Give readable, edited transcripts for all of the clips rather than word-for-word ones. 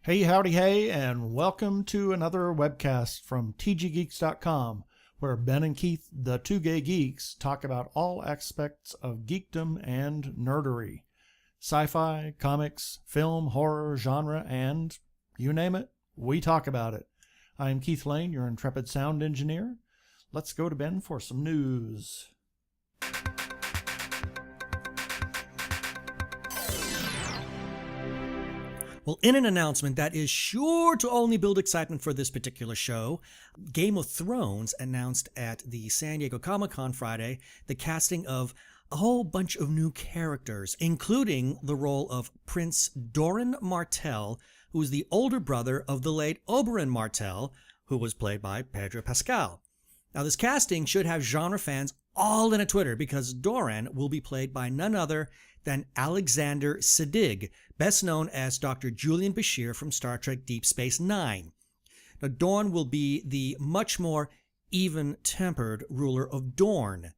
Hey, howdy, hey, and welcome to another webcast from tggeeks.com, where Ben and Keith, the two gay geeks, talk about all aspects of geekdom and nerdery. Sci-fi, comics, film, horror, genre, and you name it, we talk about it. I'm Keith Lane, your intrepid sound engineer. Let's go to Ben for some news. Well, in an announcement that is sure to only build excitement for this particular show, Game of Thrones announced at the San Diego Comic-Con Friday the casting of a whole bunch of new characters, including the role of Prince Doran Martell, who is the older brother of the late Oberyn Martell, who was played by Pedro Pascal. Now, this casting should have genre fans all in a Twitter because Doran will be played by none other than Alexander Siddig, best known as Dr. Julian Bashir from Star Trek Deep Space Nine. Now, Dorne will be the much more even-tempered ruler of Dorne.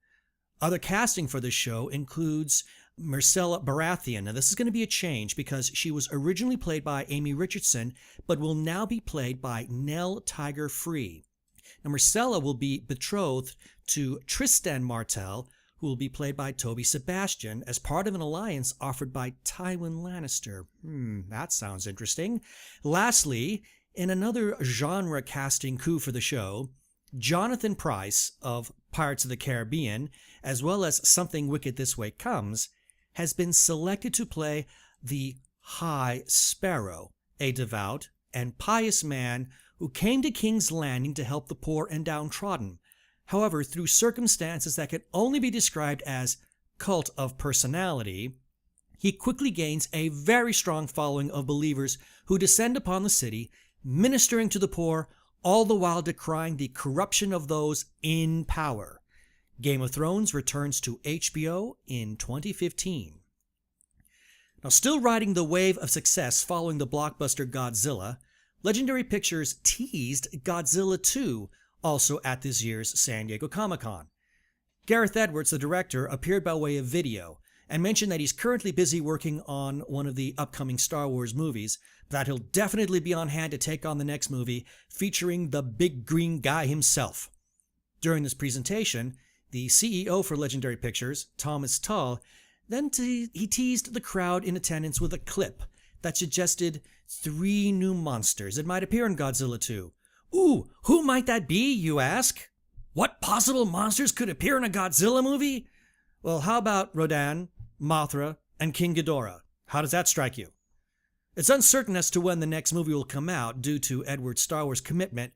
Other casting for this show includes Myrcella Baratheon. Now, this is going to be a change because she was originally played by Amy Richardson, but will now be played by Nell Tiger Free. Now, Myrcella will be betrothed to Tristan Martell, who will be played by Toby Sebastian as part of an alliance offered by Tywin Lannister. That sounds interesting. Lastly, in another genre casting coup for the show, Jonathan Pryce of Pirates of the Caribbean, as well as Something Wicked This Way Comes, has been selected to play the High Sparrow, a devout and pious man who came to King's Landing to help the poor and downtrodden. However, through circumstances that can only be described as cult of personality, he quickly gains a very strong following of believers who descend upon the city, ministering to the poor, all the while decrying the corruption of those in power. Game of Thrones returns to HBO in 2015. Now, still riding the wave of success following the blockbuster Godzilla, Legendary Pictures teased Godzilla 2, also at this year's San Diego Comic-Con. Gareth Edwards, the director, appeared by way of video and mentioned that he's currently busy working on one of the upcoming Star Wars movies, but that he'll definitely be on hand to take on the next movie featuring the big green guy himself. During this presentation, the CEO for Legendary Pictures, Thomas Tull, then he teased the crowd in attendance with a clip that suggested 3 new monsters that might appear in Godzilla 2. Ooh, who might that be, you ask? What possible monsters could appear in a Godzilla movie? Well, how about Rodan, Mothra, and King Ghidorah? How does that strike you? It's uncertain as to when the next movie will come out due to Edward's Star Wars commitment,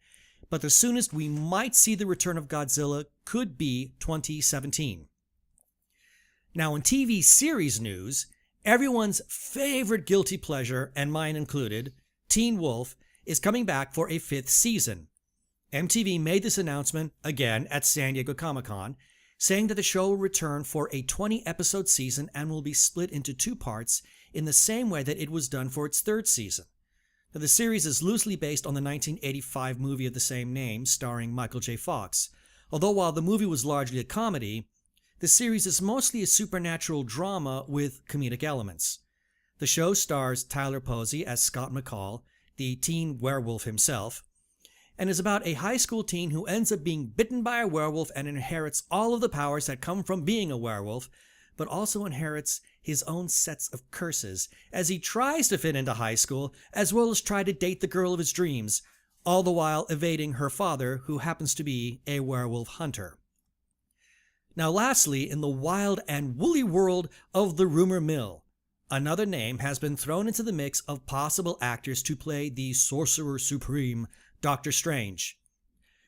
but the soonest we might see the return of Godzilla could be 2017. Now, in TV series news, everyone's favorite guilty pleasure, and mine included, Teen Wolf, is coming back for a 5th season. MTV made this announcement again at San Diego Comic-Con, saying that the show will return for a 20-episode season and will be split into 2 parts in the same way that it was done for its 3rd season. Now, the series is loosely based on the 1985 movie of the same name, starring Michael J. Fox. Although while the movie was largely a comedy, the series is mostly a supernatural drama with comedic elements. The show stars Tyler Posey as Scott McCall, the teen werewolf himself, and is about a high school teen who ends up being bitten by a werewolf and inherits all of the powers that come from being a werewolf, but also inherits his own sets of curses as he tries to fit into high school as well as try to date the girl of his dreams, all the while evading her father, who happens to be a werewolf hunter. Now, lastly, in the wild and woolly world of the rumor mill, another name has been thrown into the mix of possible actors to play the Sorcerer Supreme, Doctor Strange.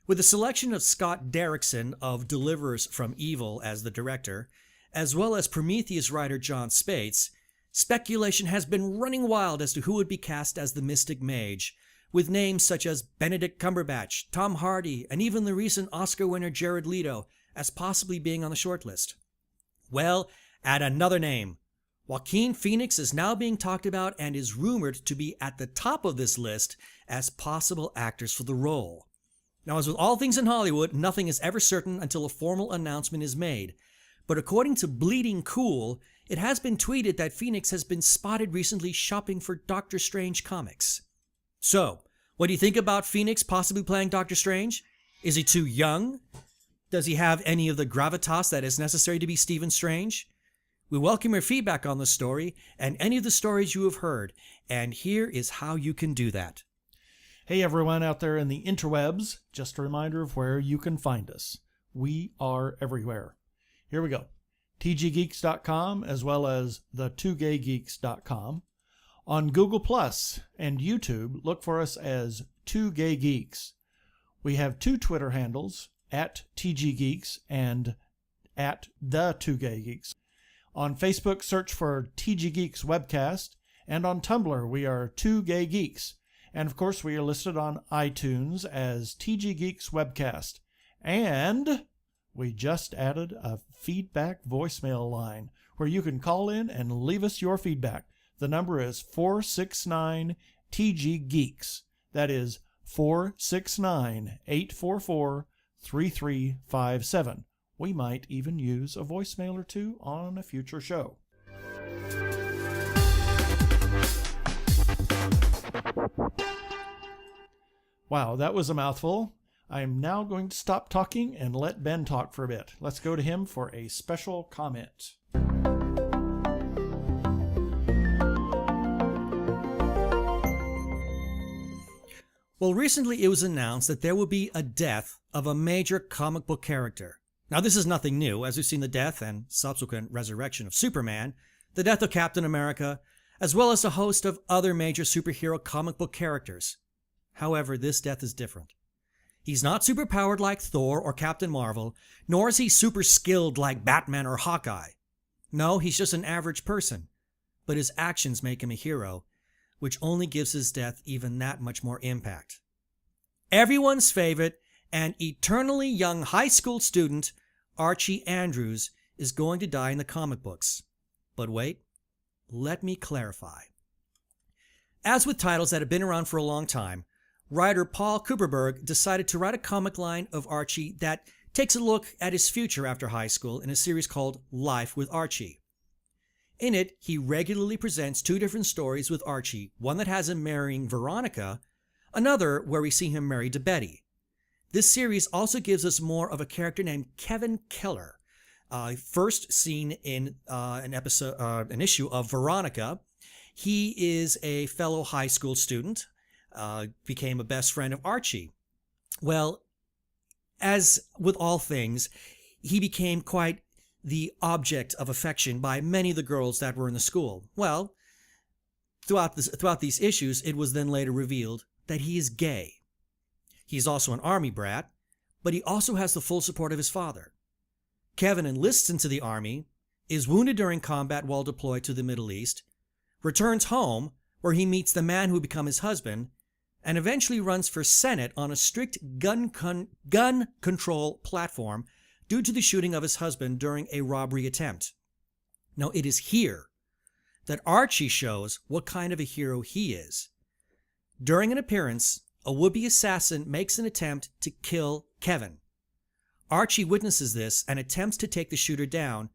With the selection of Scott Derrickson of Deliverers from Evil as the director, as well as Prometheus writer John Spates, speculation has been running wild as to who would be cast as the Mystic Mage, with names such as Benedict Cumberbatch, Tom Hardy, and even the recent Oscar winner Jared Leto as possibly being on the shortlist. Well, add another name. Joaquin Phoenix is now being talked about and is rumored to be at the top of this list as possible actors for the role. Now, as with all things in Hollywood, nothing is ever certain until a formal announcement is made. But according to Bleeding Cool, it has been tweeted that Phoenix has been spotted recently shopping for Doctor Strange comics. So, what do you think about Phoenix possibly playing Doctor Strange? Is he too young? Does he have any of the gravitas that is necessary to be Stephen Strange? We welcome your feedback on the story and any of the stories you have heard, and here is how you can do that. Hey everyone out there in the interwebs, just a reminder of where you can find us. We are everywhere. Here we go. tggeeks.com as well as the2gaygeeks.com. On Google Plus and YouTube, look for us as 2gaygeeks. We have 2 Twitter handles, at tggeeks and at the2gaygeeks. On Facebook, search for TG Geeks Webcast, and on Tumblr, we are 2gaygeeks. And of course, we are listed on iTunes as TG Geeks Webcast. And we just added a feedback voicemail line where you can call in and leave us your feedback. The number is 469-TG-GEEKS. That is 469-844-3357. We might even use a voicemail or two on a future show. Wow, that was a mouthful. I am now going to stop talking and let Ben talk for a bit. Let's go to him for a special comment. Well, recently it was announced that there will be a death of a major comic book character. Now, this is nothing new, as we've seen the death and subsequent resurrection of Superman, the death of Captain America, as well as a host of other major superhero comic book characters. However, this death is different. He's not superpowered like Thor or Captain Marvel, nor is he super skilled like Batman or Hawkeye. No, he's just an average person, but his actions make him a hero, which only gives his death even that much more impact. Everyone's favorite and eternally young high school student, Archie Andrews, is going to die in the comic books. But wait, let me clarify. As with titles that have been around for a long time, writer Paul Kuperberg decided to write a comic line of Archie that takes a look at his future after high school in a series called Life with Archie. In it, he regularly presents 2 different stories with Archie, one that has him marrying Veronica, another where we see him married to Betty. This series also gives us more of a character named Kevin Keller, first seen in an issue of Veronica. He is a fellow high school student, became a best friend of Archie. Well, as with all things, he became quite the object of affection by many of the girls that were in the school. Well, throughout these issues, it was then later revealed that he is gay. He's also an army brat, but he also has the full support of his father. Kevin enlists into the army, is wounded during combat while deployed to the Middle East, returns home, where he meets the man who will become his husband, and eventually runs for Senate on a strict gun control platform due to the shooting of his husband during a robbery attempt. Now, it is here that Archie shows what kind of a hero he is. During an appearance, a would-be assassin makes an attempt to kill Kevin. Archie witnesses this and attempts to take the shooter down,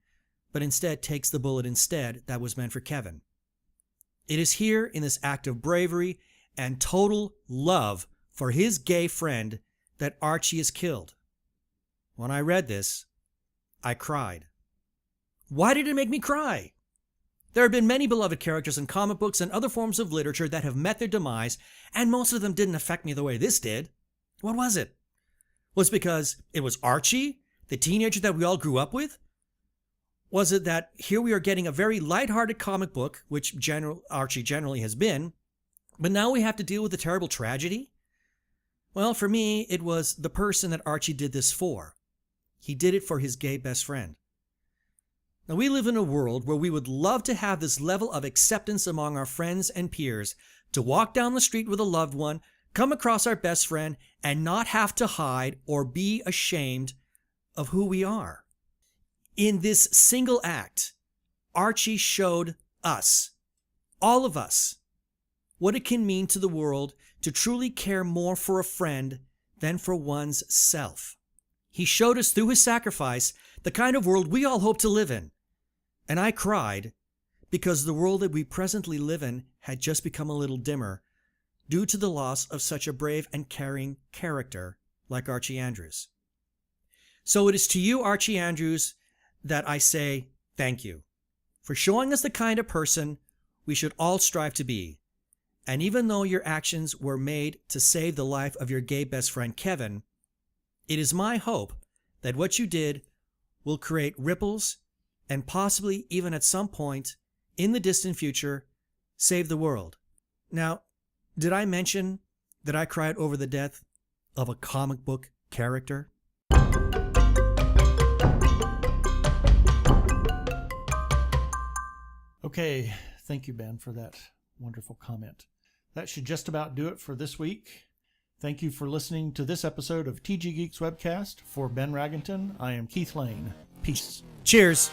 but instead takes the bullet instead that was meant for Kevin. It is here in this act of bravery and total love for his gay friend that Archie is killed. When I read this, I cried. Why did it make me cry? There have been many beloved characters in comic books and other forms of literature that have met their demise, and most of them didn't affect me the way this did. What was it? Was it because it was Archie, the teenager that we all grew up with? Was it that here we are getting a very lighthearted comic book, which Archie generally has been, but now we have to deal with a terrible tragedy? Well, for me, it was the person that Archie did this for. He did it for his gay best friend. Now, we live in a world where we would love to have this level of acceptance among our friends and peers, to walk down the street with a loved one, come across our best friend, and not have to hide or be ashamed of who we are. In this single act, Archie showed us, all of us, what it can mean to the world to truly care more for a friend than for one's self. He showed us through his sacrifice the kind of world we all hope to live in. And I cried because the world that we presently live in had just become a little dimmer due to the loss of such a brave and caring character like Archie Andrews. So it is to you, Archie Andrews, that I say thank you for showing us the kind of person we should all strive to be. And even though your actions were made to save the life of your gay best friend Kevin, it is my hope that what you did will create ripples and possibly even at some point in the distant future save the world. Now, did I mention that I cried over the death of a comic book character? Okay, thank you, Ben, for that wonderful comment. That should just about do it for this week. Thank you for listening to this episode of TG Geeks Webcast. For Ben Raggington, I am Keith Lane. Peace. Cheers.